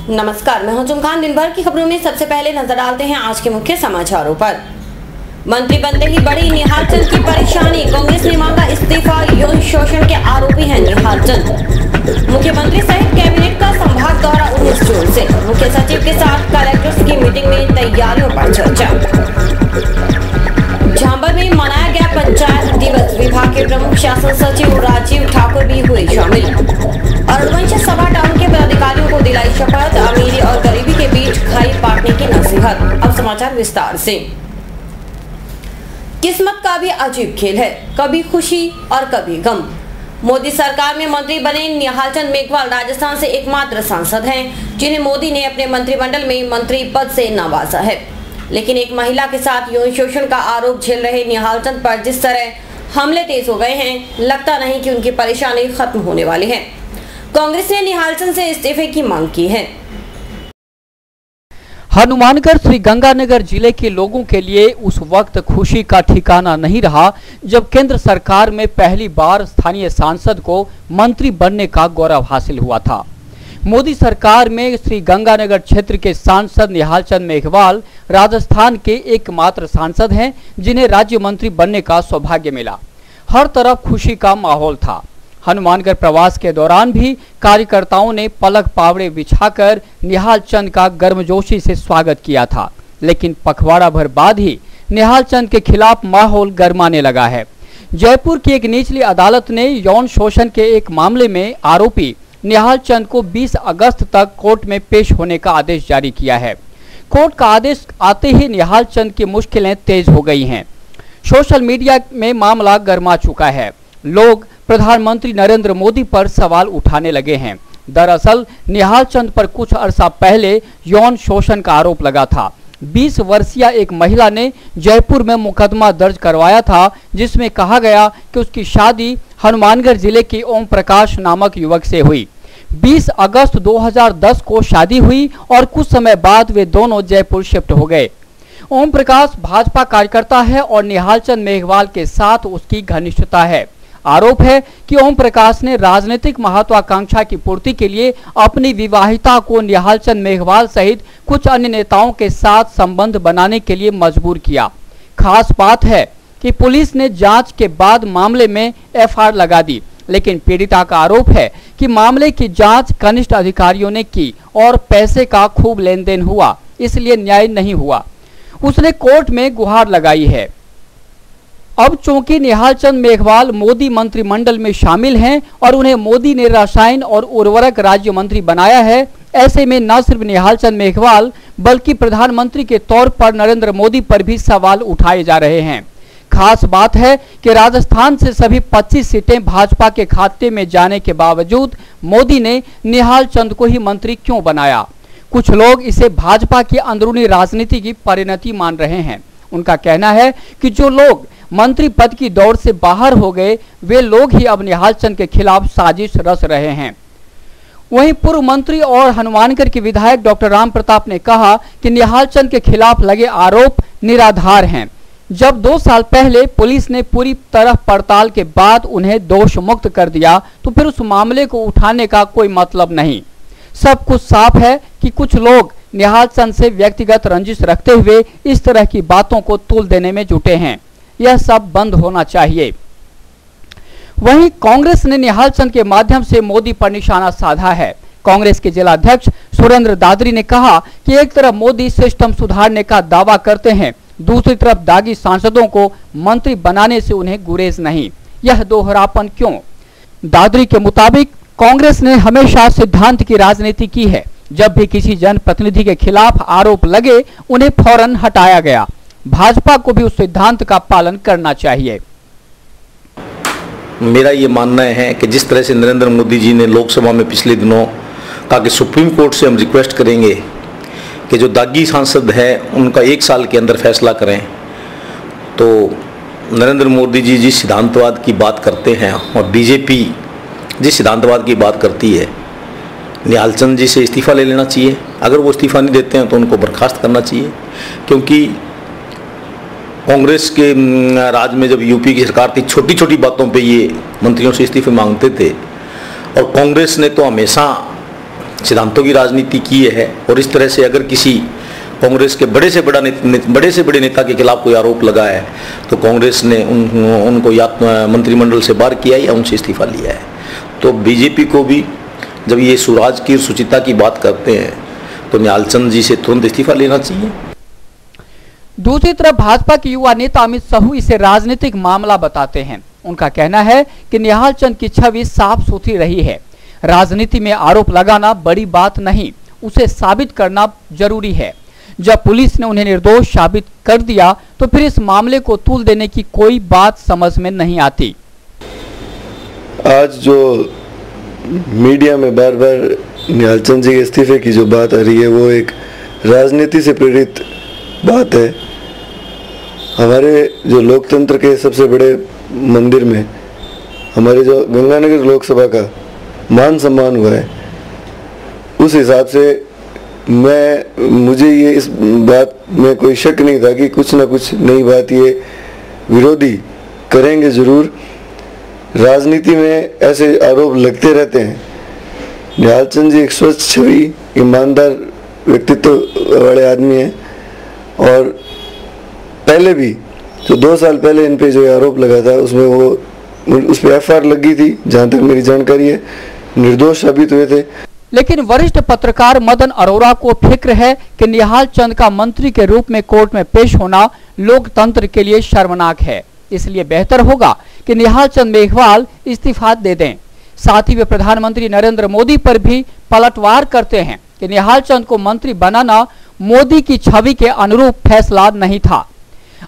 नमस्कार, मैं हूं जुम खान। दिन भर की खबरों में सबसे पहले नजर डालते हैं आज के मुख्य समाचारों पर। मंत्री बनते ही बड़ी निहाल चंद की परेशानी, कांग्रेस ने मांगा इस्तीफा। यौन शोषण के आरोपी हैं निहाल चंद। मुख्यमंत्री सहित कैबिनेट का संभाग दौरा 19 जून से। मुख्य सचिव के साथ कलेक्टर्स की मीटिंग में तैयारियों पर चर्चा। झांबर में मनाया गया पंचायत दिवस, विभाग के प्रमुख शासन सचिव राजीव ठाकुर भी हुए शामिल। और रघुवंश सभा टाउन के पदाधिकारियों को दिलाई शपथ, अमीरी और गरीबी के बीच खाई पाटने की नसीहत। अब समाचार विस्तार से। किस्मत का भी अजीब खेल है, कभी खुशी और कभी गम। मोदी सरकार में मंत्री बने निहाल चंद मेघवाल राजस्थान से एकमात्र सांसद हैं जिन्हें मोदी ने अपने मंत्रिमंडल में मंत्री पद से नवाजा है। लेकिन एक महिला के साथ यौन शोषण का आरोप झेल रहे निहाल चंद पर जिस तरह हमले तेज हो गए हैं, लगता नहीं कि उनकी परेशानी खत्म होने वाली है। कांग्रेस ने निहाल चंद से इस्तीफे की मांग की है। हनुमानगढ़ श्रीगंगानगर जिले के लोगों के लिए उस वक्त खुशी का ठिकाना नहीं रहा जब केंद्र सरकार में पहली बार स्थानीय सांसद को मंत्री बनने का गौरव हासिल हुआ था। मोदी सरकार में श्रीगंगानगर क्षेत्र के सांसद निहाल चंद मेघवाल राजस्थान के एकमात्र सांसद हैं जिन्हें राज्य मंत्री बनने का सौभाग्य मिला। हर तरफ खुशी का माहौल था। हनुमानगढ़ प्रवास के दौरान भी कार्यकर्ताओं ने पलक पावड़े बिछाकर निहाल चंद का गर्मजोशी से स्वागत किया था। लेकिन पखवाड़ा भर बाद ही निहाल चंद के खिलाफ माहौल गरमाने लगा है। जयपुर की एक निचली अदालत ने यौन शोषण के एक मामले में आरोपी निहाल चंद को 20 अगस्त तक कोर्ट में पेश होने का आदेश जारी किया है। कोर्ट का आदेश आते ही निहाल चंद की मुश्किलें तेज हो गई हैं। सोशल मीडिया में मामला गरमा चुका है। लोग प्रधानमंत्री नरेंद्र मोदी पर सवाल उठाने लगे हैं। दरअसल निहाल चंद पर कुछ अरसा पहले यौन शोषण का आरोप लगा था। 20 वर्षीय एक महिला ने जयपुर में मुकदमा दर्ज करवाया था जिसमें कहा गया कि उसकी शादी हनुमानगढ़ जिले के ओम प्रकाश नामक युवक से हुई। 20 अगस्त 2010 को शादी हुई और कुछ समय बाद वे दोनों जयपुर शिफ्ट हो गए। ओम प्रकाश भाजपा कार्यकर्ता है और निहाल चंद मेघवाल के साथ उसकी घनिष्ठता है। आरोप है कि ओम प्रकाश ने राजनीतिक महत्वाकांक्षा की पूर्ति के लिए अपनी विवाहिता को निहाल चंद मेघवाल सहित कुछ अन्य नेताओं के साथ संबंध बनाने के लिए मजबूर किया। खास बात है कि पुलिस ने जांच के बाद मामले में एफआईआर लगा दी, लेकिन पीड़िता का आरोप है कि मामले की जांच कनिष्ठ अधिकारियों ने की और पैसे का खूब लेन देन हुआ, इसलिए न्याय नहीं हुआ। उसने कोर्ट में गुहार लगाई है। अब चूंकि निहाल चंद मेघवाल मोदी मंत्रिमंडल में शामिल हैं और उन्हें मोदी ने रसायन और उर्वरक राज्य मंत्री बनाया है, ऐसे में न सिर्फ निहाल चंद मेघवाल बल्कि प्रधानमंत्री के तौर पर नरेंद्र मोदी पर भी सवाल उठाए जा रहे हैं। खास बात है कि राजस्थान से सभी 25 सीटें भाजपा के खाते में जाने के बावजूद मोदी ने निहाल चंद को ही मंत्री क्यों बनाया। कुछ लोग इसे भाजपा की अंदरूनी राजनीति की परिणति मान रहे हैं। उनका कहना है कि जो लोग मंत्री पद की दौड़ से बाहर हो गए, वे लोग ही अब निहाल चंद के खिलाफ साजिश रच रहे हैं। वहीं पूर्व मंत्री और हनुमानगढ़ के विधायक डॉक्टर राम प्रताप ने कहा कि निहाल चंद के खिलाफ लगे आरोप निराधार हैं। जब 2 साल पहले पुलिस ने पूरी तरह पड़ताल के बाद उन्हें दोष मुक्त कर दिया तो फिर उस मामले को उठाने का कोई मतलब नहीं। सब कुछ साफ है कि कुछ लोग निहाल चंद से व्यक्तिगत रंजिश रखते हुए इस तरह की बातों को तूल देने में जुटे हैं। यह सब बंद होना चाहिए। वहीं कांग्रेस ने निहाल चंद के माध्यम से मोदी पर निशाना साधा है। कांग्रेस के जिला अध्यक्ष सुरेंद्र दादरी ने कहा कि एक तरफ मोदी सिस्टम सुधारने का दावा करते हैं, दूसरी तरफ दागी सांसदों को मंत्री बनाने से उन्हें गुरेज नहीं। यह दोहरापन क्यों? दादरी के मुताबिक कांग्रेस ने हमेशा सिद्धांत की राजनीति की है। जब भी किसी जनप्रतिनिधि के खिलाफ आरोप लगे उन्हें फौरन हटाया गया। भाजपा को भी उस सिद्धांत का पालन करना चाहिए। मेरा ये मानना है कि जिस तरह से नरेंद्र मोदी जी ने लोकसभा में पिछले दिनों कहा कि सुप्रीम कोर्ट से हम रिक्वेस्ट करेंगे कि जो दागी सांसद है उनका 1 साल के अंदर फैसला करें, तो नरेंद्र मोदी जी जिस सिद्धांतवाद की बात करते हैं और बीजेपी जिस सिद्धांतवाद की बात करती है, निहाल चंद जी से इस्तीफा ले लेना चाहिए। अगर वो इस्तीफा नहीं देते हैं तो उनको बर्खास्त करना चाहिए, क्योंकि कांग्रेस के राज में जब यूपी की सरकार थी, छोटी छोटी बातों पे ये मंत्रियों से इस्तीफे मांगते थे और कांग्रेस ने तो हमेशा सिद्धांतों की राजनीति की है। और इस तरह से अगर किसी कांग्रेस के बड़े से बड़े नेता के खिलाफ कोई आरोप लगा है तो कांग्रेस ने उनको या मंत्रिमंडल से बाहर किया या उनसे इस्तीफा लिया है। तो बीजेपी को भी जब ये सुराज की सुचिता की बात करते हैं तो निहाल चंद जी से तुरंत इस्तीफा लेना चाहिए। दूसरी तरफ भाजपा के युवा नेता अमित साहू इसे राजनीतिक मामला बताते हैं। उनका कहना है कि निहाल चंद की छवि साफ सुथरी रही है। राजनीति में आरोप लगाना बड़ी बात नहीं, उसे साबित करना जरूरी है। जब पुलिस ने उन्हें निर्दोष साबित कर दिया तो फिर इस मामले को तूल देने की कोई बात समझ में नहीं आती। आज जो मीडिया में बार बार निहाल चंद जी के इस्तीफे की जो बात आ रही है वो एक राजनीति से प्रेरित बात है। हमारे जो लोकतंत्र के सबसे बड़े मंदिर में हमारे जो गंगानगर लोकसभा का मान सम्मान हुआ है, उस हिसाब से मुझे ये इस बात में कोई शक नहीं था कि कुछ ना कुछ नई बात ये विरोधी करेंगे जरूर। राजनीति में ऐसे आरोप लगते रहते हैं। निहाल चंद जी एक स्वच्छ छवि, ईमानदार व्यक्तित्व वाले आदमी हैं और पहले भी जो 2 साल पहले इन पे जो आरोप लगा था उसमें उस पर एफआईआर लगी थी, जहां तक मेरी जानकारी है, निर्दोष साबित हुए थे। लेकिन वरिष्ठ पत्रकार मदन अरोड़ा को फिक्र है कि निहाल चंद का मंत्री के रूप में कोर्ट में पेश होना लोकतंत्र के लिए शर्मनाक है। इसलिए बेहतर होगा कि निहाल चंद मेघवाल इस्तीफा दे दें। साथ ही वे प्रधानमंत्री नरेंद्र मोदी पर भी पलटवार करते हैं कि निहाल चंद को मंत्री बनाना मोदी की छवि के अनुरूप फैसला नहीं था।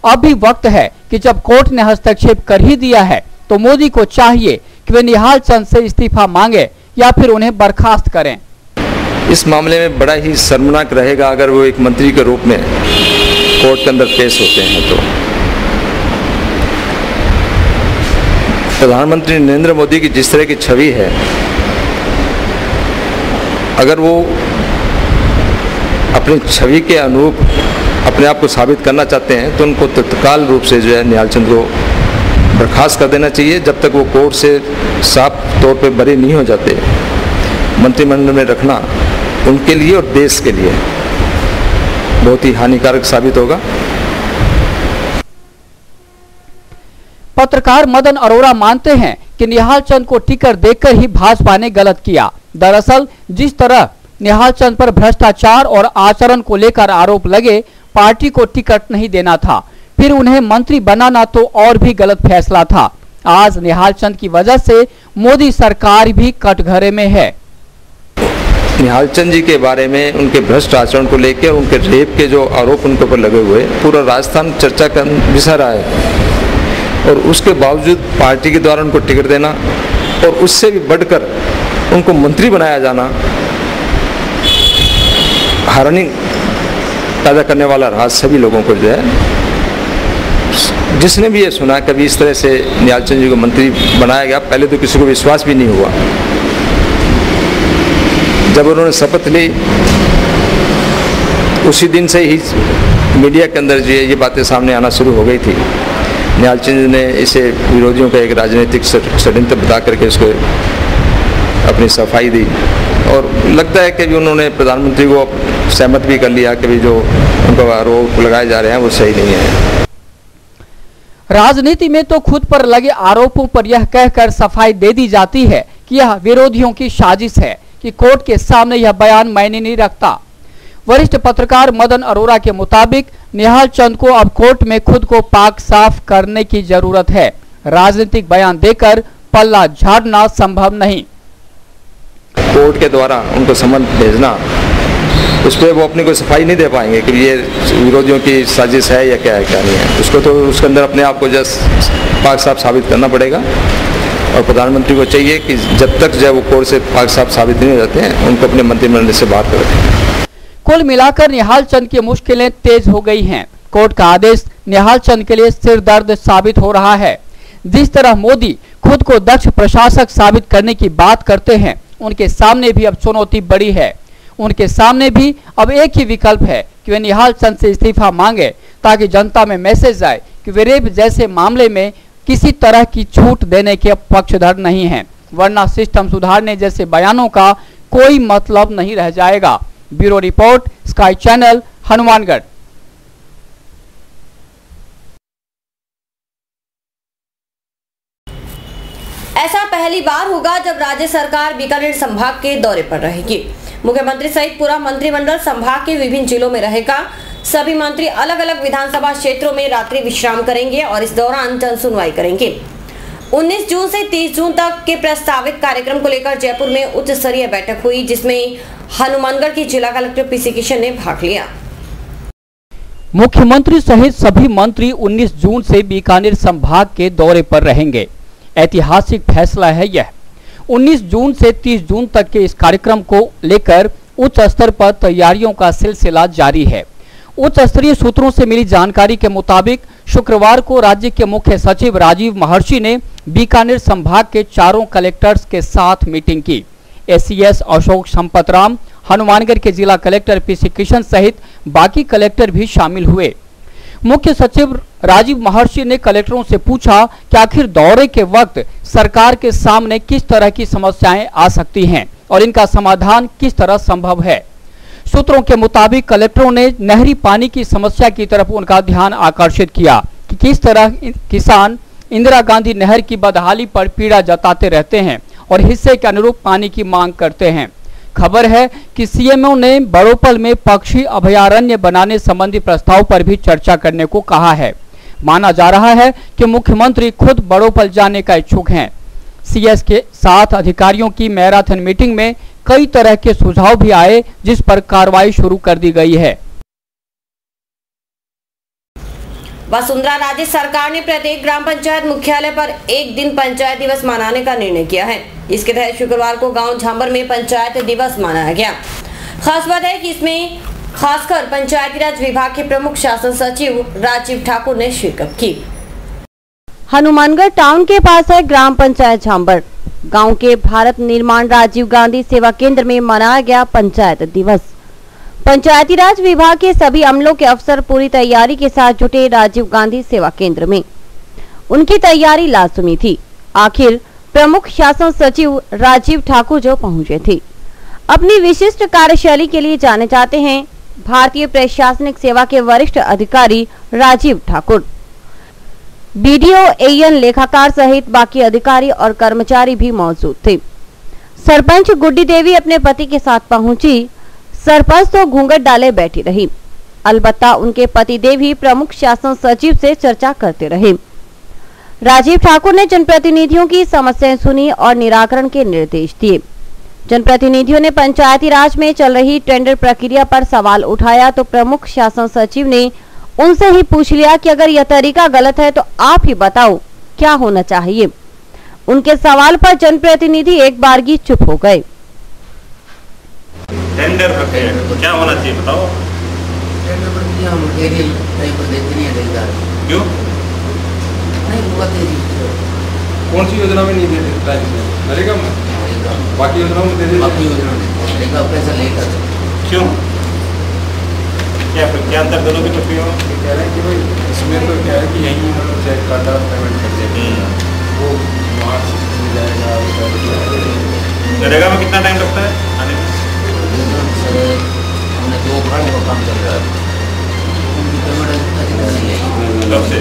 अब भी वक्त है कि जब कोर्ट ने हस्तक्षेप कर ही दिया है तो मोदी को चाहिए कि वे निहाल चंद से इस्तीफा मांगे या फिर उन्हें बर्खास्त करें। इस मामले में बड़ा ही शर्मनाक रहेगा अगर वो एक मंत्री के रूप में कोर्ट के अंदर पेश होते हैं। तो प्रधानमंत्री नरेंद्र मोदी की जिस तरह की छवि है, अगर वो अपनी छवि के अनुरूप अपने आप को साबित करना चाहते हैं तो उनको तत्काल रूप से जो है निहाल चंद को बर्खास्त कर देना चाहिए। जब तक वो कोर्ट से साफ तौर पे बरी नहीं हो जाते, मंत्रिमंडल में रखना उनके लिए और देश के लिए बहुत ही हानिकारक साबित होगा। पत्रकार मदन अरोड़ा मानते हैं कि निहाल चंद को टिकट देकर ही भाजपा ने गलत किया। दरअसल जिस तरह निहाल चंद पर भ्रष्टाचार और आचरण को लेकर आरोप लगे, पार्टी को टिकट नहीं देना था, फिर उन्हें मंत्री बनाना तो और भी गलत फैसला था। आज निहाल चंद की वजह से मोदी सरकार भी कटघरे में है। निहाल चंद जी के बारे में, उनके भ्रष्ट आचरण को लेकर, उनके रेप के जो आरोप उनके ऊपर लगे हुए, पूरा राजस्थान चर्चा का विषय रहा है। और उसके बावजूद पार्टी के द्वारा उनको टिकट देना और उससे भी बढ़कर उनको मंत्री बनाया जाना हैरानी पैदा करने वाला रहा सभी लोगों को। जो है जिसने भी ये सुना कभी इस तरह से निहाल चंद जी को मंत्री बनाया गया, पहले तो किसी को विश्वास भी नहीं हुआ। जब उन्होंने शपथ ली उसी दिन से ही मीडिया के अंदर जो है ये बातें सामने आना शुरू हो गई थी। निहाल चंद ने इसे विरोधियों का एक राजनीतिक षड्यंत्र बता करके उसको अपनी सफाई दी और लगता है कि भी उन्होंने प्रधानमंत्री को सहमत भी कर लिया कि भी जो उनको आरोप लगाए जा रहे हैं वो सही नहीं है। राजनीति में तो खुद पर लगे आरोपों पर यह कहकर सफाई दे दी जाती है कि यह विरोधियों की साजिश है कि कोर्ट के सामने यह बयान मायने नहीं रखता। वरिष्ठ पत्रकार मदन अरोड़ा के मुताबिक निहाल चंद को अब कोर्ट में खुद को पाक साफ करने की जरूरत है। राजनीतिक बयान देकर पल्ला झाड़ना संभव नहीं। कोर्ट के द्वारा उनको समन भेजना, उस पर वो अपनी को सफाई नहीं दे पाएंगे कि ये विरोधियों की साजिश है या क्या है क्या नहीं है। उसको तो उसके अंदर अपने आप को जस्ट पाक साफ साबित करना पड़ेगा और प्रधानमंत्री को चाहिए कि जब तक जब वो कोर्ट से पाक साफ साबित नहीं हो जाते हैं उनको अपने मंत्रिमंडल से बाहर कर रखें। कुल मिलाकर निहाल चंद की मुश्किलें तेज हो गई हैं। कोर्ट का आदेश निहाल चंद के लिए सिर दर्द साबित हो रहा है। जिस तरह मोदी खुद को दक्ष प्रशासक साबित करने की बात करते हैं, उनके सामने भी अब चुनौती बड़ी है। उनके सामने भी अब एक ही विकल्प है कि वे निहाल चंद से इस्तीफा मांगे ताकि जनता में मैसेज आए कि वे रेप जैसे मामले में किसी तरह की छूट देने के पक्षधर नहीं हैं, वरना सिस्टम सुधारने जैसे बयानों का कोई मतलब नहीं रह जाएगा। Bureau report, sky channel, Hanumangarh. ऐसा पहली बार होगा जब राज्य सरकार बीकानेर संभाग के दौरे पर रहेगी। मुख्यमंत्री सहित पूरा मंत्रिमंडल संभाग के विभिन्न जिलों में रहेगा। सभी मंत्री अलग अलग विधानसभा क्षेत्रों में रात्रि विश्राम करेंगे और इस दौरान जन सुनवाई करेंगे। 19 जून से 30 जून तक के प्रस्तावित कार्यक्रम को लेकर जयपुर में उच्च स्तरीय बैठक हुई, जिसमें हनुमानगढ़ की जिला कलेक्टर पीसी किशन ने भाग लिया। मुख्यमंत्री सहित सभी मंत्री 19 जून से बीकानेर संभाग के दौरे पर रहेंगे। ऐतिहासिक फैसला है यह। 19 जून से 30 जून तक के इस कार्यक्रम को लेकर उच्च स्तर पर तैयारियों का सिलसिला जारी है। उच्च स्तरीय सूत्रों से मिली जानकारी के मुताबिक शुक्रवार को राज्य के मुख्य सचिव राजीव महर्षि ने बीकानेर संभाग के चारों कलेक्टर्स के साथ मीटिंग की। एसीएस अशोक संपतराम, हनुमानगढ़ के जिला कलेक्टर पीसी किशन सहित बाकी कलेक्टर भी शामिल हुए। मुख्य सचिव राजीव महर्षि ने कलेक्टरों से पूछा कि आखिर दौरे के वक्त सरकार के सामने किस तरह की समस्याएं आ सकती हैं और इनका समाधान किस तरह संभव है। सूत्रों के मुताबिक कलेक्टरों ने नहरी पानी की समस्या की तरफ उनका ध्यान आकर्षित किया कि किस तरह किसान इंदिरा गांधी नहर की बदहाली पर पीड़ा जताते रहते हैं और हिस्से के अनुरूप पानी की मांग करते हैं। खबर है कि सीएमओ ने बड़ोपल में पक्षी अभयारण्य बनाने संबंधी प्रस्ताव पर भी चर्चा करने को कहा है। माना जा रहा है कि मुख्यमंत्री खुद बड़ोपल जाने का इच्छुक हैं। सीएस के साथ अधिकारियों की मैराथन मीटिंग में कई तरह के सुझाव भी आए, जिस पर कार्रवाई शुरू कर दी गई है। वसुंधरा राज्य सरकार ने प्रत्येक ग्राम पंचायत मुख्यालय पर एक दिन पंचायत दिवस मनाने का निर्णय किया है। इसके तहत शुक्रवार को गांव झांबर में पंचायत दिवस मनाया गया। खास बात है कि इसमें खासकर पंचायती राज विभाग के प्रमुख शासन सचिव राजीव ठाकुर ने शिरकत की। हनुमानगढ़ टाउन के पास है ग्राम पंचायत झांबर। गांव के भारत निर्माण राजीव गांधी सेवा केंद्र में मनाया गया पंचायत दिवस। पंचायती राज विभाग के सभी अमलों के अफसर पूरी तैयारी के साथ जुटे राजीव गांधी सेवा केंद्र में। उनकी तैयारी लाजमी थी। आखिर प्रमुख शासन सचिव राजीव ठाकुर जो पहुंचे थे। अपनी विशिष्ट कार्यशैली के लिए जाने जाते हैं भारतीय प्रशासनिक सेवा के वरिष्ठ अधिकारी राजीव ठाकुर। बीडीओ, एएन, लेखाकार सहित बाकी अधिकारी और कर्मचारी भी मौजूद थे। सरपंच गुड्डी देवी अपने पति के साथ पहुंची। सरपंच तो घूंघट डाले बैठी रही। अलबत्ता उनके पतिदेव ही प्रमुख शासन सचिव से चर्चा करते रहे। राजीव ठाकुर ने जनप्रतिनिधियों की समस्याएं सुनी और निराकरण के निर्देश दिए। जनप्रतिनिधियों ने पंचायती राज में चल रही टेंडर प्रक्रिया पर सवाल उठाया तो प्रमुख शासन सचिव ने उनसे ही पूछ लिया कि अगर यह तरीका गलत है तो आप ही बताओ क्या होना चाहिए। उनके सवाल पर जनप्रतिनिधि एक बारगी चुप हो गए। टेंडर प्रक्रिया क्या होना चाहिए बताओ। टेंडर प्रक्रिया हम एरियल टाइप पर देखते नहीं है। क्यों नहीं होगा तेरी कौन सी योजना में नहीं दे देता है? नरेगा में, बाकी योजनाओं में दे देते। बाकी योजना में लेगा पैसा लेकर। क्यों क्या अंतर दोनों की प्रक्रिया कह रहे हैं कि भाई इसमें तो क्या है कि यही मतलब चेक काटा पेमेंट कर देते हैं, वो वहाँ मिल जाएगा। नरेगा में कितना टाइम लगता है आने में? हमने 2 घंटे का काम चल रहा है। उनकी पेमेंट अधिक नहीं है। कब से?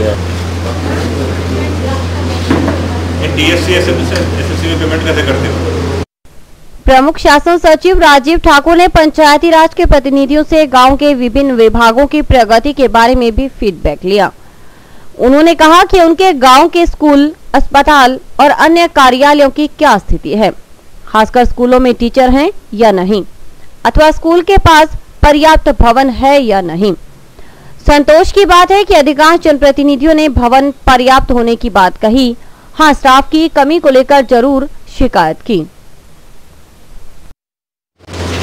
DSC SSC में पेमेंट कैसे करते हो? प्रमुख शासन सचिव राजीव ठाकुर ने पंचायती राज के प्रतिनिधियों से गांव के विभिन्न विभागों की प्रगति के बारे में भी फीडबैक लिया। उन्होंने कहा कि उनके गांव के स्कूल, अस्पताल और अन्य कार्यालयों की क्या स्थिति है, खासकर स्कूलों में टीचर हैं या नहीं, अथवा स्कूल के पास पर्याप्त भवन है या नहीं। संतोष की बात है कि अधिकांश जनप्रतिनिधियों ने भवन पर्याप्त होने की बात कही। हाँ, स्टाफ की कमी को लेकर जरूर शिकायत की।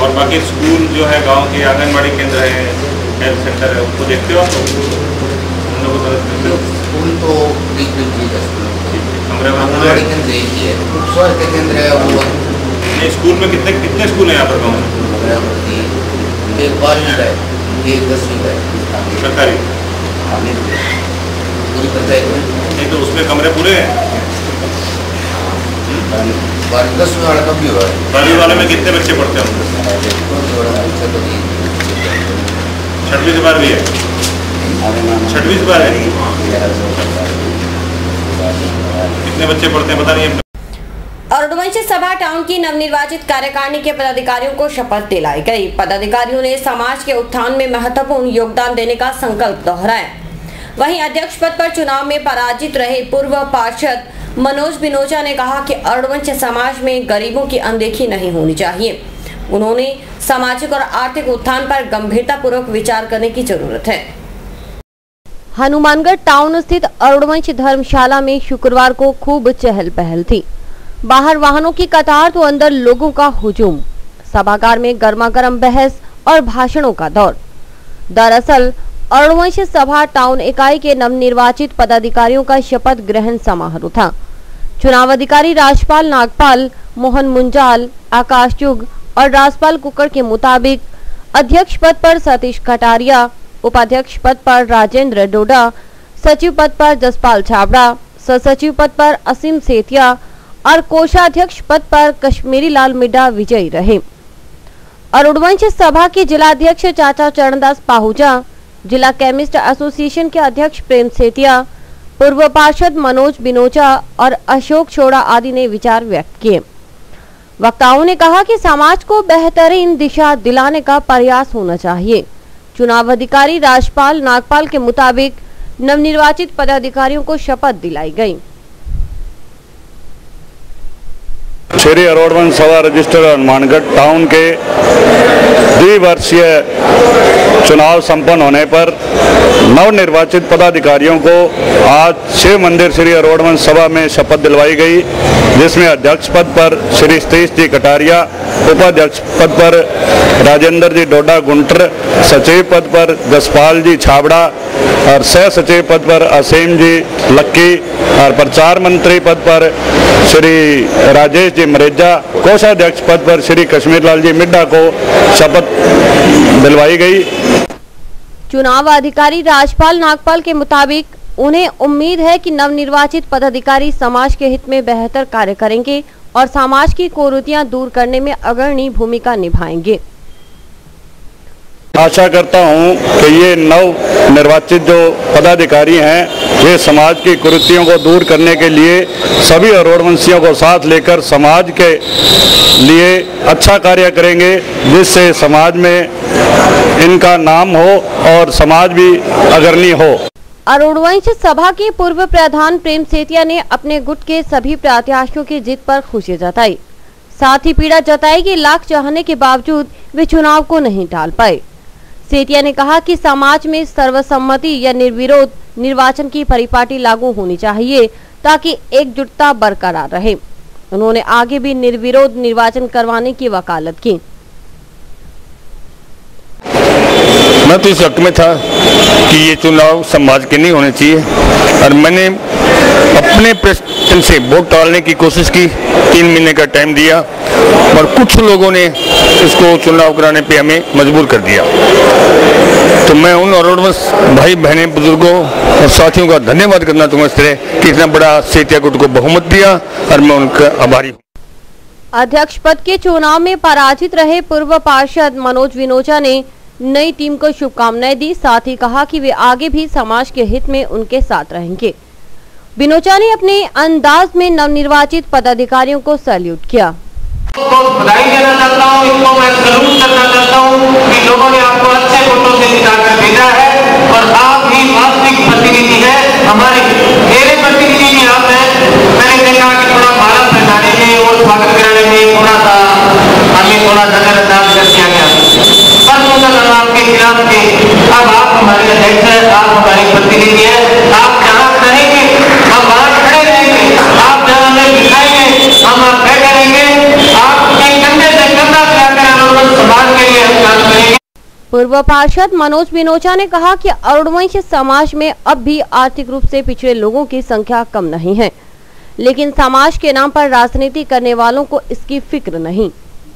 और बाकी स्कूल जो है गांव के आंगनबाड़ी केंद्र है, हेल्थ सेंटर है, उसको देखते हो? उन लोगों को देखते हो? स्कूल तो ठीक है। आंगनबाड़ी केंद्र एक ही है। स्वास्थ्य केंद्र है वो। स्कूल में कितने स्कूल हैं यहाँ पर गाँव में? एक 12वीं का है, एक 10वीं का है। सरकारी पूरी पंचायत में नहीं तो उसमें कमरे पूरे हैं? 10वीं वाला कब भी हुआ है? 12वीं वाले में कितने बच्चे पढ़ते हैं? 6वीं से 12वीं है, 6वीं से 12वीं कितने बच्चे पढ़ते हैं पता नहीं है। अरुणवंशी सभा टाउन की नवनिर्वाचित कार्यकारिणी के पदाधिकारियों को शपथ दिलाई गई। पदाधिकारियों ने समाज के उत्थान में महत्वपूर्ण योगदान देने का संकल्प दोहराया। वहीं अध्यक्ष पद पर चुनाव में पराजित रहे पूर्व पार्षद मनोज बिनोचा ने कहा कि अरुणवंशी समाज में गरीबों की अनदेखी नहीं होनी चाहिए। उन्होंने सामाजिक और आर्थिक उत्थान पर गंभीरतापूर्वक विचार करने की जरूरत है। हनुमानगढ़ टाउन स्थित अरुणवंशी धर्मशाला में शुक्रवार को खूब चहल पहल थी। बाहर वाहनों की कतार तो अंदर लोगों का हुजूम। सभागार में गर्मागर्म बहस और भाषणों का दौर। दरअसल अरुणवंशी सभा टाउन इकाई के नवनिर्वाचित पदाधिकारियों का शपथ ग्रहण समारोह था। चुनाव अधिकारी राजपाल नागपाल, मोहन मुंजाल, आकाश चुग और राजपाल कुकड़ के मुताबिक अध्यक्ष पद पर सतीश कटारिया, उपाध्यक्ष पद पर राजेंद्र डोडा, सचिव पद पर जसपाल छाबड़ा, सहसचिव पद पर असीम सेतिया और कोषाध्यक्ष पद पर कश्मीरी लाल मिड्डा विजयी रहे। अरुणवंशी सभा के जिलाध्यक्ष चाचा चरणदास पाहुजा, जिला केमिस्ट एसोसिएशन के अध्यक्ष प्रेम सेतिया, पूर्व पार्षद मनोज बिनोचा और अशोक छोड़ा आदि ने विचार व्यक्त किए। वक्ताओं ने कहा कि समाज को बेहतरीन दिशा दिलाने का प्रयास होना चाहिए। चुनाव अधिकारी राजपाल नागपाल के मुताबिक नवनिर्वाचित पदाधिकारियों को शपथ दिलाई गई। श्री अरुणवंशी सभा रजिस्टर हनुमानगढ़ टाउन के द्विवर्षीय चुनाव संपन्न होने पर नवनिर्वाचित पदाधिकारियों को आज शिव मंदिर श्री अरुणवंशी सभा में शपथ दिलवाई गई, जिसमें अध्यक्ष पद पर श्री सतीश जी कटारिया, उपाध्यक्ष पद पर राजेंद्र जी डोडा गुंटर, सचिव पद पर जसपाल जी छाबड़ा और सह सचिव पद पर असीम जी लक्की और प्रचार मंत्री पद पर श्री राजेश जी मरेजा, कोषाध्यक्ष पद पर श्री कश्मीर लाल जी मिड्डा को शपथ दिलवाई गई। चुनाव अधिकारी राजपाल नागपाल के मुताबिक उन्हें उम्मीद है कि नवनिर्वाचित पदाधिकारी समाज के हित में बेहतर कार्य करेंगे और समाज की कुरीतियां दूर करने में अग्रणी भूमिका निभाएंगे। आशा करता हूं कि ये नव निर्वाचित जो पदाधिकारी हैं वे समाज की कुरीतियों को दूर करने के लिए सभी अरुणवंशियों को साथ लेकर समाज के लिए अच्छा कार्य करेंगे, जिससे समाज में इनका नाम हो और समाज भी अग्रणी हो। अरुणवंशी सभा के पूर्व प्रधान प्रेम सेतिया ने अपने गुट के सभी प्रत्याशियों की जीत पर खुशी जताई। साथ ही पीड़ा जताई कि लाख चाहने के बावजूद वे चुनाव को नहीं टाल पाए। सेतिया ने कहा कि समाज में सर्वसम्मति या निर्विरोध निर्वाचन की परिपाटी लागू होनी चाहिए ताकि एकजुटता बरकरार रहे। उन्होंने आगे भी निर्विरोध निर्वाचन करवाने की वकालत की। मैं तो इस हक में था कि ये चुनाव समाज के नहीं होने चाहिए और मैंने अपने प्रश्न से वोट टालने की कोशिश की। 3 महीने का टाइम दिया और कुछ लोगों ने इसको चुनाव कराने पे हमें मजबूर कर दिया। तो मैं उन अरुणवंशी भाई बहनें बुजुर्गों और साथियों का धन्यवाद करना चाहता हूं कि इतना बड़ा सेतिया गुट को बहुमत दिया और मैं उनका आभारी हूँ। अध्यक्ष पद के चुनाव में पराजित रहे पूर्व पार्षद मनोज बिनोचा ने नई टीम को शुभकामनाएं दी। साथ ही कहा कि वे आगे भी समाज के हित में उनके साथ रहेंगे। बिनोचा ने अपने अंदाज में नवनिर्वाचित पदाधिकारियों को सैल्यूट किया। बधाई देना चाहता हूँ, इसको मैं सैल्यूट करना चाहता हूँ कि लोगों ने आपको अच्छे वोटों से जिताकर भेजा है और आप ही वास्तविक प्रतिनिधि है हमारे। मेरे प्रतिनिधि भी आप हैं। मैंने देखा कि थोड़ा भारत बैठाने में और स्वागत कराने में थोड़ा सा हमें थोड़ा नजरअंदाज कर दिया गया। पर आपके खिलाफ थे। अब आप हमारे अध्यक्ष हैं, आप हमारे प्रतिनिधि हैं। आप जहाँ कहेंगे हम वहाँ खड़े रहेंगे। आप जहाँ हमें दिखाएंगे हम आप खड़े रहेंगे। आपके कंधे से कंधा मिलाकर समाज के लिए हम काम करेंगे। पूर्व पार्षद मनोज बिनोचा ने कहा कि अरुणवंशी समाज में अब भी आर्थिक रूप से पिछड़े लोगों की संख्या कम नहीं है, लेकिन समाज के नाम पर राजनीति करने वालों को इसकी फिक्र नहीं।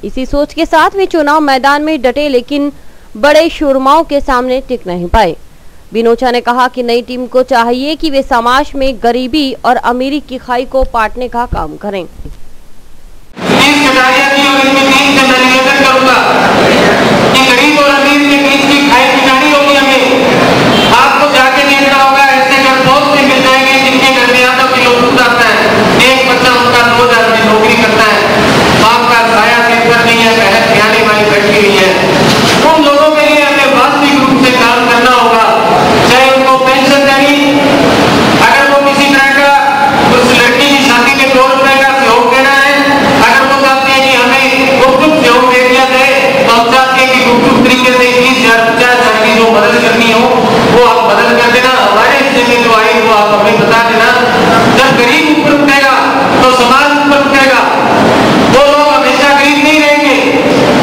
इसी सोच के साथ वे चुनाव मैदान में डटे, लेकिन बड़े शुरमाओं के सामने टिक नहीं पाए। बिनोचा ने कहा कि नई टीम को चाहिए कि वे समाज में गरीबी और अमीरी की खाई को पाटने का काम करें। जी और इनकी टीम से मैं निवेदन करूंगा कि गरीब और अमीर के बीच की खाई खिलाड़ी होगी। हमें आपको जाके देखना होगा, ऐसे घर बहुत से मिल जाएंगे जिनके घर में आधा किलो दूध आता है, एक बच्चा उनका 2000 में नौकरी करता है, बाप का साया सिर पर नहीं है, बहन ख्याली वाली बैठी हुई है। उन लोगों के लिए हमें वास्तविक रूप से काम करना होगा, चाहे उनको पेंशन देनी, अगर वो किसी तरह का उस लड़की की शादी में 2 रुपए का सहयोग देना है, अगर वो चाहते हैं कि हमें गुपचुप सहयोग दे दिया जाए, तो हम चाहते हैं कि गुपचुप तरीके से 20,000 50,000 की जो मदद करनी हो वो आप मदद कर देना। हमारे हिस्से में जो आई वो आप हमें बता देना। जब गरीब ऊपर उठेगा तो समाज ऊपर उठेगा, वो लोग हमेशा गरीब नहीं रहेंगे।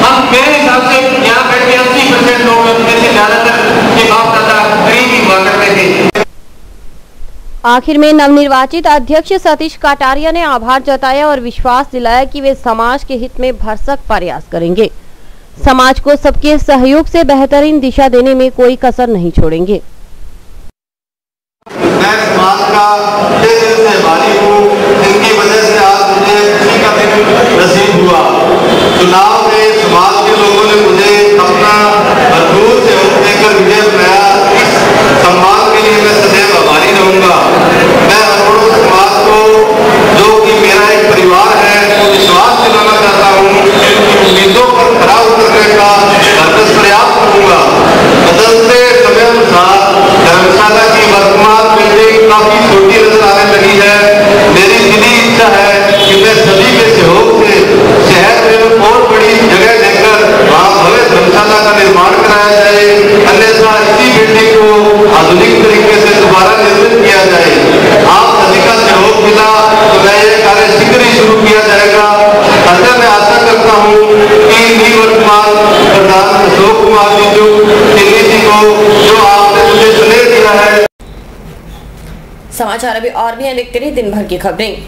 हम मेरे हिसाब से यहाँ बैठ के 80% लोग उनमें से ज्यादातर के बाप दादा गरीब ही हुआ करते थे। आखिर में नवनिर्वाचित अध्यक्ष सतीश काटारिया ने आभार जताया और विश्वास दिलाया कि वे समाज के हित में भरसक प्रयास करेंगे। समाज को सबके सहयोग से बेहतरीन दिशा देने में कोई कसर नहीं छोड़ेंगे। मैं समाज का दिल से आभारी हूँ, जिनकी वजह से आज मुझे खुशी का दिन नसीब हुआ। चुनाव में समाज के लोगों ने मुझे अपना भरपूर सहयोग देकर विजय बनाया। इस सम्मान के लिए मैं सदैव आभारी रहूंगा। मैं अरोड़ों समाज को, जो कि मेरा एक परिवार है, को विश्वास दिलाना चाहता हूँ कि उम्मीदों पर खरा उतरने का भरपूर प्रयास करूंगा। बदलते समय अनुसार धर्मशाला की वर्तमान बिल्डिंग काफी छोटी नजर आने लगी है। मेरी दिली इच्छा है कि मैं सभी के सहयोग से शहर में और बड़ी जगह लेकर वहाँ भव्य धर्मशाला का निर्माण कराया जाए, अन्यथा इसी बिल्डिंग को आधुनिक तरीके से दोबारा निर्मित किया जाए। आप सभी का सहयोग मिला तो मैं ये कार्य शीघ्र ही शुरू किया जाएगा। अतः मैं आशा करता हूँ कि निवर्तमान प्रधान अशोक कुमार जी को जो आपने मुझे सुने दिया है। समाचार अभी और भी हैं, देखते रहिए दिन भर की खबरें।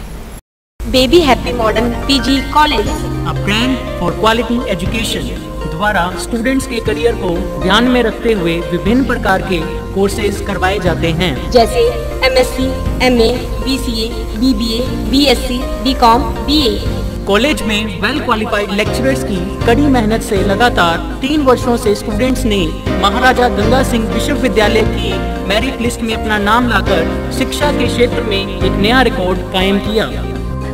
Baby happy modern PG college, a brand for quality education द्वारा स्टूडेंट्स के करियर को ध्यान में रखते हुए विभिन्न प्रकार के कोर्सेज करवाए जाते हैं, जैसे MSc, MA, BCA, BBA, BSc, BCom, BA. College में वेल क्वालिफाइड लेक्चरर्स की कड़ी मेहनत से लगातार 3 वर्षों से स्टूडेंट्स ने महाराजा गंगा सिंह विश्वविद्यालय की मेरिट लिस्ट में अपना नाम लाकर शिक्षा के क्षेत्र में एक नया रिकॉर्ड कायम किया।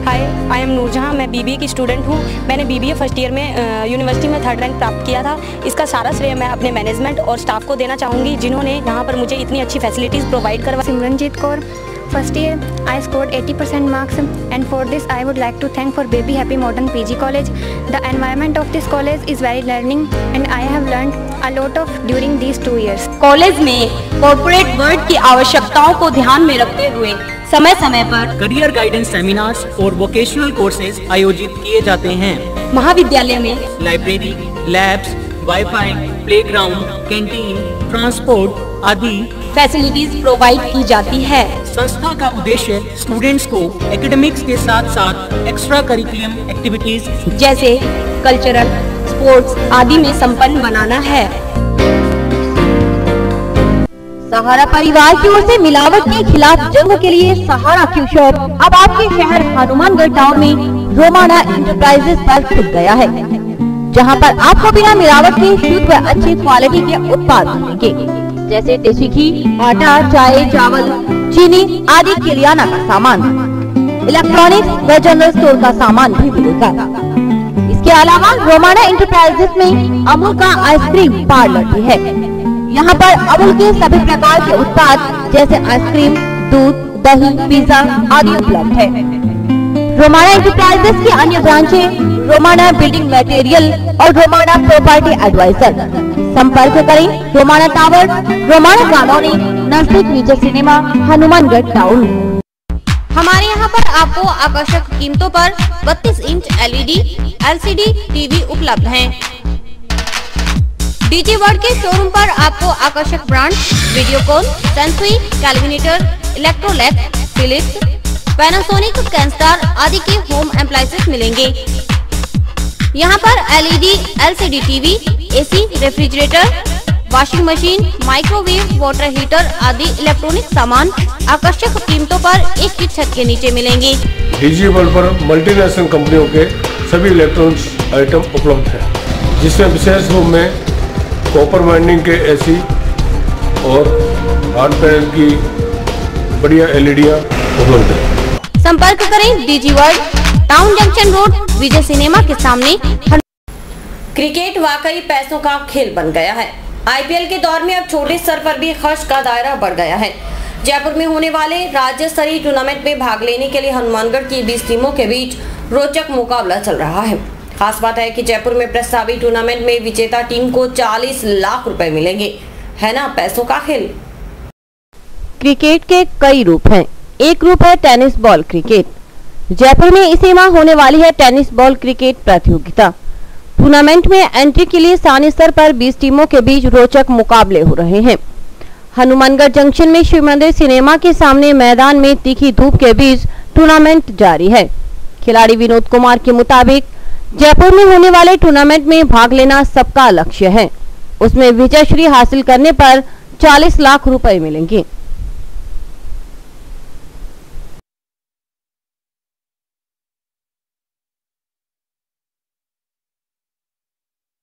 हाय, आई एम नूरजहां, मैं बीबीए की स्टूडेंट हूं। मैंने बीबीए फर्स्ट ईयर में यूनिवर्सिटी में 3rd रैंक प्राप्त किया था। इसका सारा श्रेय मैं अपने मैनेजमेंट और स्टाफ को देना चाहूँगी, जिन्होंने यहाँ पर मुझे इतनी अच्छी फैसिलिटीज़ प्रोवाइड करवाई। Simranjeet Kaur, first year I scored 80% marks, and for this I would like to thank for Baby Happy Modern PG College. The environment of this college is very learning and I have learned a lot of during these 2 years. College में corporate world की आवश्यकताओं को ध्यान में रखते हुए समय समय पर करियर गाइडेंस सेमिनार्स और वोकेशनल कोर्सेज आयोजित किए जाते हैं। महाविद्यालय में library, labs, wifi, playground, canteen, transport आदि फैसिलिटीज प्रोवाइड की जाती है। संस्था का उद्देश्य स्टूडेंट्स को एकेडमिक्स के साथ साथ एक्स्ट्रा करिकुलम एक्टिविटीज जैसे कल्चरल, स्पोर्ट्स आदि में संपन्न बनाना है। सहारा परिवार की ओर से मिलावट के खिलाफ जंग के लिए सहारा क्यूशर अब आपके शहर हनुमानगढ़ टाउन में रोमाना इंटरप्राइजेस पर खुल गया है, जहां पर आपको बिना मिलावट के शुद्ध व अच्छी क्वालिटी के उत्पाद मिलेंगे, जैसे देसी घी, आटा, चाय, चावल, चीनी आदि किराना का सामान, इलेक्ट्रॉनिक्स व जनरल स्टोर का सामान भी मिलेगा। इसके अलावा रोमाना इंटरप्राइजेस में अमूल का आइसक्रीम पार्लर भी है। यहाँ पर अमूल के सभी प्रकार के उत्पाद जैसे आइसक्रीम, दूध, दही, पिज्जा आदि उपलब्ध है। रोमाना इंटरप्राइजेस की अन्य ब्रांचें रोमाना बिल्डिंग मटेरियल और रोमाना प्रॉपर्टी एडवाइजर। संपर्क करें रोमाना टावर, रोमाना कॉलोनी, नजदीक विजय सिनेमा, हनुमानगढ़ टाउन। हमारे यहाँ पर आपको आकर्षक कीमतों पर 32 इंच LED, LCD टीवी उपलब्ध हैं। डीजी वर्ल्ड के शोरूम पर आपको आकर्षक brand Videocon, Sansui, Kelvinator, Electrolux, Philips, Panasonic, Kenstar आदि के होम अप्लायंसेस मिलेंगे। यहाँ पर LED, LCD TV, AC, refrigerator, washing machine, microwave, water heater आदि इलेक्ट्रॉनिक सामान आकर्षक कीमतों पर एक ही छत के नीचे मिलेंगे। डीजी वर्ल्ड पर मल्टीनेशनल कंपनियों के सभी इलेक्ट्रॉनिक्स आइटम उपलब्ध है, जिसमें विशेष रूप में कॉपर माइनिंग के एसी और हार्ड पैनल की बढ़िया एलईडियां उपलब्ध है। संपर्क करें DG World, town junction road, Vijay cinema के सामने। क्रिकेट वाकई पैसों का खेल बन गया है। आईपीएल के दौर में अब छोटे स्तर पर भी खर्च का दायरा बढ़ गया है। जयपुर में होने वाले राज्य स्तरीय टूर्नामेंट में भाग लेने के लिए हनुमानगढ़ की 20 टीमों के बीच रोचक मुकाबला चल रहा है। खास बात है कि जयपुर में प्रस्तावित टूर्नामेंट में विजेता टीम को 40 लाख रुपए मिलेंगे। है ना पैसों का खेल। क्रिकेट के कई रूप हैं। एक रूप है टेनिस बॉल क्रिकेट। जयपुर में इसी माह होने वाली है टेनिस बॉल क्रिकेट प्रतियोगिता। टूर्नामेंट में एंट्री के लिए स्थानीय स्तर पर 20 टीमों के बीच रोचक मुकाबले हो रहे हैं। हनुमानगढ़ जंक्शन में शिव मंदिर सिनेमा के सामने मैदान में तीखी धूप के बीच टूर्नामेंट जारी है। खिलाड़ी विनोद कुमार के मुताबिक जयपुर में होने वाले टूर्नामेंट में भाग लेना सबका लक्ष्य है। उसमें विजय श्री हासिल करने पर 40 लाख रुपए मिलेंगे।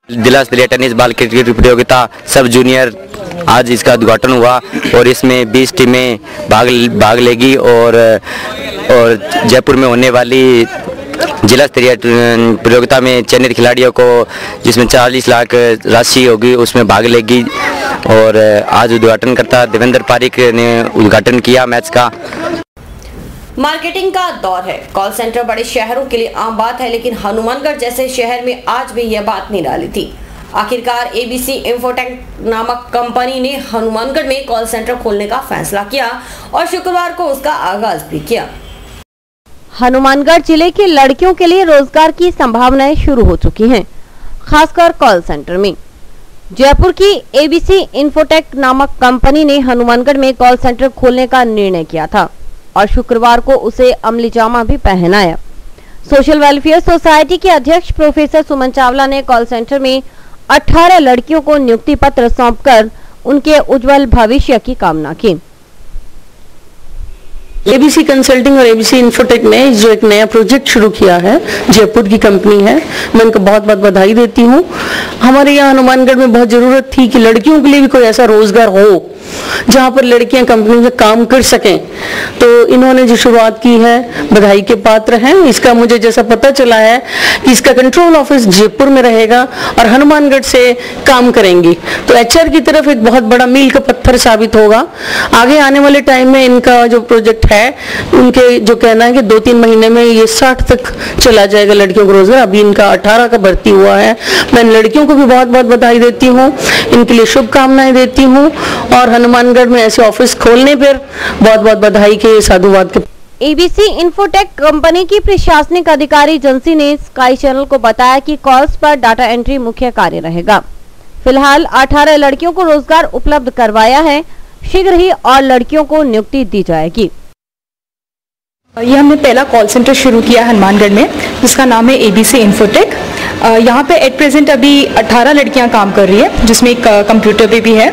जिला स्तरीय टेनिस बॉल क्रिकेट प्रतियोगिता सब जूनियर आज इसका उद्घाटन हुआ और इसमें 20 टीमें भाग लेगी और जयपुर में होने वाली जिला स्तरीय प्रतियोगिता में चयनित खिलाड़ियों को जिसमें 40 लाख राशि होगी उसमें भाग लेगी। और आज उद्घाटनकर्ता देवेंद्र पारिक ने उद्घाटन किया मैच का। मार्केटिंग का दौर है। कॉल सेंटर बड़े शहरों के लिए आम बात है, लेकिन हनुमानगढ़ जैसे शहर में आज भी यह बात निराली थी। आखिरकार एबीसी इंफोटेक नामक कंपनी ने हनुमानगढ़ में कॉल सेंटर खोलने का फैसला किया और शुक्रवार को उसका आगाज भी किया। हनुमानगढ़ जिले के लड़कियों के लिए रोजगार की संभावनाएं शुरू हो चुकी हैं, खासकर कॉल सेंटर में। जयपुर की एबीसी इंफोटेक नामक कंपनी ने हनुमानगढ़ में कॉल सेंटर खोलने का निर्णय किया था और शुक्रवार को उसे अमली जामा भी पहनाया। सोशल वेलफेयर सोसाइटी के अध्यक्ष प्रोफेसर सुमन चावला ने कॉल सेंटर में 18 लड़कियों को नियुक्ति पत्र सौंपकर उनके उज्जवल भविष्य की कामना की। एबीसी कंसल्टिंग और एबीसी इंफोटेक ने जो एक नया प्रोजेक्ट शुरू किया है, जयपुर की कंपनी है, मैं उनको बहुत बहुत बधाई देती हूँ। हमारे यहाँ हनुमानगढ़ में बहुत जरूरत थी कि लड़कियों के लिए भी कोई ऐसा रोजगार हो जहाँ पर लड़कियां कंपनी में काम कर सकें, तो इन्होंने जो शुरुआत की है बधाई के पात्र हैं। इसका मुझे जैसा पता चला है कि इसका कंट्रोल ऑफिस जयपुर में रहेगा और हनुमानगढ़ से काम करेंगी, तो एचआर की तरफ एक बहुत बड़ा मील का पत्थर साबित होगा। आगे आने वाले टाइम में इनका जो प्रोजेक्ट है, उनके जो कहना है कि 2-3 महीने में ये 60 तक चला जाएगा लड़कियों को रोजगार। अभी इनका 18 का भर्ती हुआ है। मैं लड़कियों को भी बहुत बहुत बधाई देती हूँ, इनके लिए शुभकामनाएं देती हूँ और हनुमानगढ़ में ऐसे ऑफिस खोलने पर बहुत बहुत बधाई के साधुवाद के। एबीसी इंफोटेक कंपनी की प्रशासनिक अधिकारी एजेंसी ने स्काई चैनल को बताया कि कॉल्स पर डाटा एंट्री मुख्य कार्य रहेगा। फिलहाल 18 लड़कियों को रोजगार उपलब्ध करवाया है, शीघ्र ही और लड़कियों को नियुक्ति दी जाएगी। ये हमने पहला कॉल सेंटर शुरू किया हनुमानगढ़ में, जिसका नाम है एबीसी इंफोटेक। यहाँ पे एट प्रेजेंट अभी 18 लड़कियाँ काम कर रही है, जिसमें एक कंप्यूटर पे भी है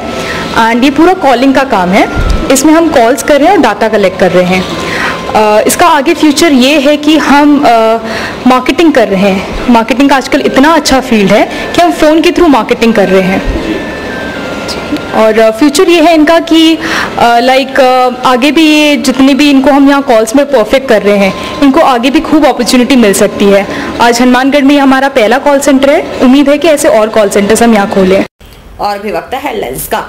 एंड ये पूरा कॉलिंग का काम है। इसमें हम कॉल्स कर रहे हैं और डाटा कलेक्ट कर रहे हैं। इसका आगे फ्यूचर ये है कि हम मार्केटिंग कर रहे हैं। मार्केटिंग का आजकल इतना अच्छा फील्ड है कि हम फ़ोन के थ्रू मार्केटिंग कर रहे हैं और फ्यूचर ये है इनका कि आगे भी ये जितने भी इनको हम यहाँ कॉल्स में परफेक्ट कर रहे हैं, इनको आगे भी खूब अपॉर्चुनिटी मिल सकती है। आज हनुमानगढ़ में हमारा पहला कॉल सेंटर है, उम्मीद है कि ऐसे और कॉल सेंटर्स हम यहाँ खोलें। और भी वक्त है हेडलाइंस का।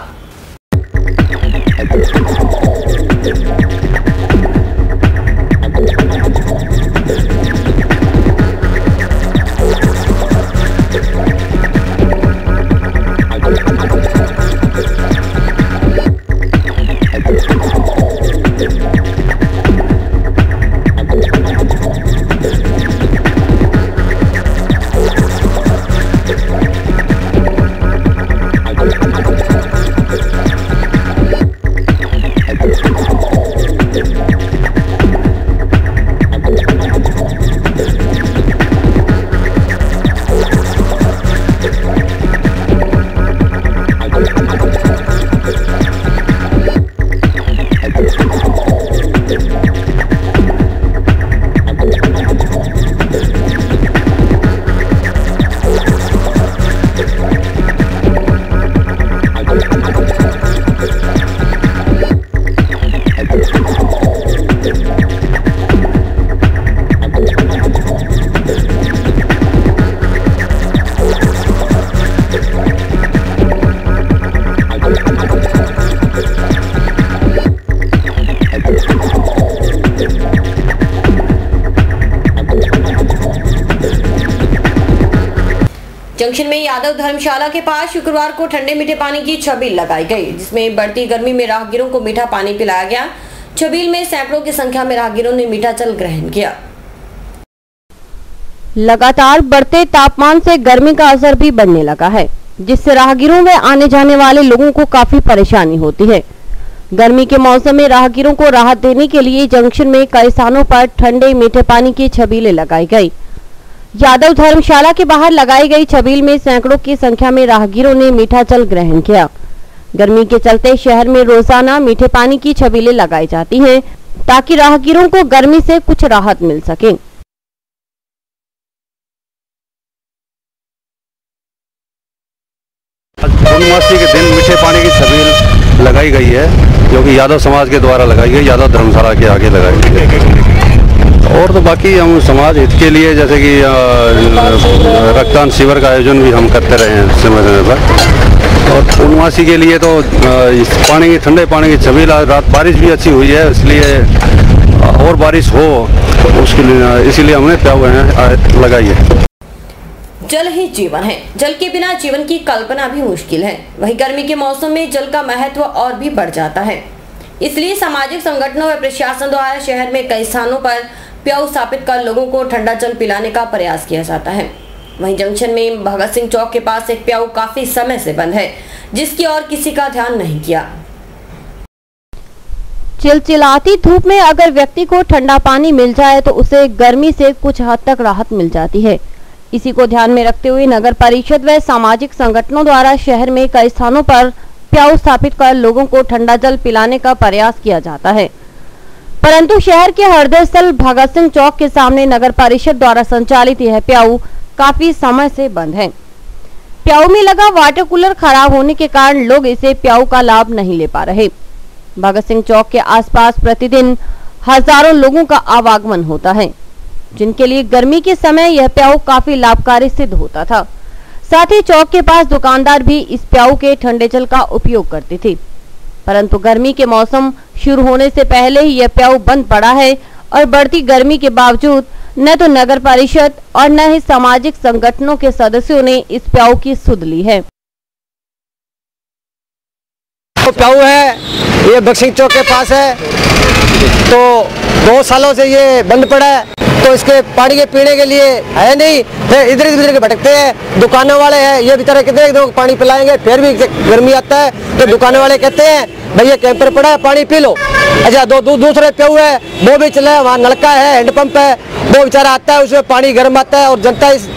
जंक्शन में यादव धर्मशाला के पास शुक्रवार को ठंडे मीठे पानी की छबील लगाई गई, जिसमें बढ़ती गर्मी में राहगीरों को मीठा पानी पिलाया गया। छबील में सैकड़ों की संख्या में राहगीरों ने मीठा जल ग्रहण किया। लगातार बढ़ते तापमान से गर्मी का असर भी बढ़ने लगा है, जिससे राहगीरों में आने जाने वाले लोगों को काफी परेशानी होती है। गर्मी के मौसम में राहगीरों को राहत देने के लिए जंक्शन में कई स्थानों पर ठंडे मीठे पानी की छबीलें लगाई गई। यादव धर्मशाला के बाहर लगाई गई छबील में सैकड़ों की संख्या में राहगीरों ने मीठा जल ग्रहण किया। गर्मी के चलते शहर में रोजाना मीठे पानी की छबीलें लगाई जाती हैं, ताकि राहगीरों को गर्मी से कुछ राहत मिल सके। पूर्णमासी के दिन मीठे पानी की छबील लगाई गई है, जो कि यादव समाज के द्वारा लगाई गई, यादव धर्मशाला के आगे लगाई गई है। और तो बाकी हम समाज हित के लिए जैसे कि रक्तदान शिविर का आयोजन भी हम करते रहे हैं समय समय पर। और पूर्णमासी के लिए तो इस पानी की ठंडे पानी की छबील, रात बारिश भी अच्छी हुई है, इसलिए और बारिश हो उसके लिए इसीलिए हमने प्याऊ लगाई है। जल ही जीवन है, जल के बिना जीवन की कल्पना भी मुश्किल है। वहीं गर्मी के मौसम में जल का महत्व और भी बढ़ जाता है, इसलिए सामाजिक संगठनों व प्रशासन द्वारा शहर में कई स्थानों पर प्याऊ स्थापित कर लोगों को ठंडा जल पिलाने का प्रयास किया जाता है। वहीं जंक्शन में भगत सिंह चौक के पास एक प्याऊ काफी समय से बंद है, जिसकी और किसी का ध्यान नहीं किया। चिलचिलाती धूप में अगर व्यक्ति को ठंडा पानी मिल जाए तो उसे गर्मी से कुछ हद तक राहत मिल जाती है। इसी को ध्यान में रखते हुए नगर परिषद व सामाजिक संगठनों द्वारा शहर में कई स्थानों पर प्याऊ स्थापित कर लोगों को ठंडा जल पिलाने का प्रयास किया जाता है, परंतु शहर के हृदय स्थल भगत सिंह चौक के सामने नगर परिषद द्वारा संचालित यह प्याऊ काफी समय से बंद है। प्याऊ में लगा वाटर कूलर खराब होने के कारण लोग इसे प्याऊ का लाभ नहीं ले पा रहे। भगत सिंह चौक के आसपास प्रतिदिन हजारों लोगों का आवागमन होता है, जिनके लिए गर्मी के समय यह प्याऊ काफी लाभकारी सिद्ध होता था। साथ ही चौक के पास दुकानदार भी इस प्याऊ के ठंडे जल का उपयोग करते थे, परंतु गर्मी के मौसम शुरू होने से पहले ही यह प्याऊ बंद पड़ा है और बढ़ती गर्मी के बावजूद न तो नगर परिषद और न ही सामाजिक संगठनों के सदस्यों ने इस प्याऊ की सुध ली है। तो प्याऊ है, ये भगत सिंह चौक के पास है, तो 2 सालों से ये बंद पड़ा है, तो इसके पानी के पीने के लिए है नहीं, फिर इधर इधर के भटकते हैं। दुकानों वाले हैं, ये बेचारे कितने लोग पानी पिलाएंगे, फिर भी गर्मी आता है तो दुकानों वाले कहते हैं भैया कैंपर पड़ा है पानी पी लो। अच्छा, दूसरे प्याऊ है वो भी चले, वहाँ नलका है, हैंडपंप है, वो बेचारा आता है, उसमें पानी गर्म आता है और जनता इस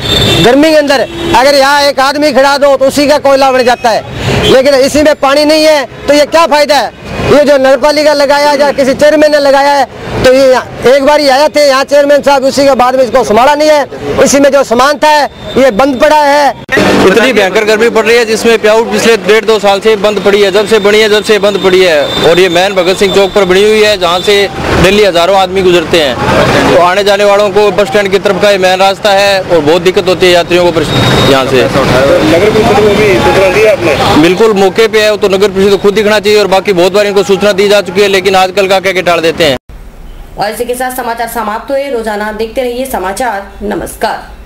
गर्मी के अंदर अगर यहाँ एक आदमी खड़ा दो तो उसी का कोयला बन जाता है, लेकिन इसी में पानी नहीं है तो ये क्या फायदा है। ये जो नगरपालिका लगाया या किसी चेयरमैन ने लगाया है, तो ये एक बार ही आया थे यहाँ चेयरमैन साहब, उसी के बाद में इसको संभाला नहीं है, इसी में जो सामान था ये बंद पड़ा है। इतनी भयंकर गर्मी पड़ रही है जिसमें प्याऊ पिछले 1.5-2 साल से बंद पड़ी है, जब से बंद पड़ी है। और ये मेन भगत सिंह चौक पर बनी हुई है, जहाँ से डेली हजारों आदमी गुजरते हैं, तो आने जाने वालों को बस स्टैंड की तरफ का ये मेन रास्ता है और बहुत दिक्कत होती है यात्रियों को यहाँ से। नगर परिषद को भी सूचना दी आपने? बिल्कुल मौके पे है, तो नगर परिषद को खुद दिखना चाहिए और बाकी बहुत बार इनको सूचना दी जा चुकी है, लेकिन आजकल का क्या टाल देते हैं। और इसी के साथ समाचार समाप्त हुए। रोजाना देखते रहिए समाचार। नमस्कार।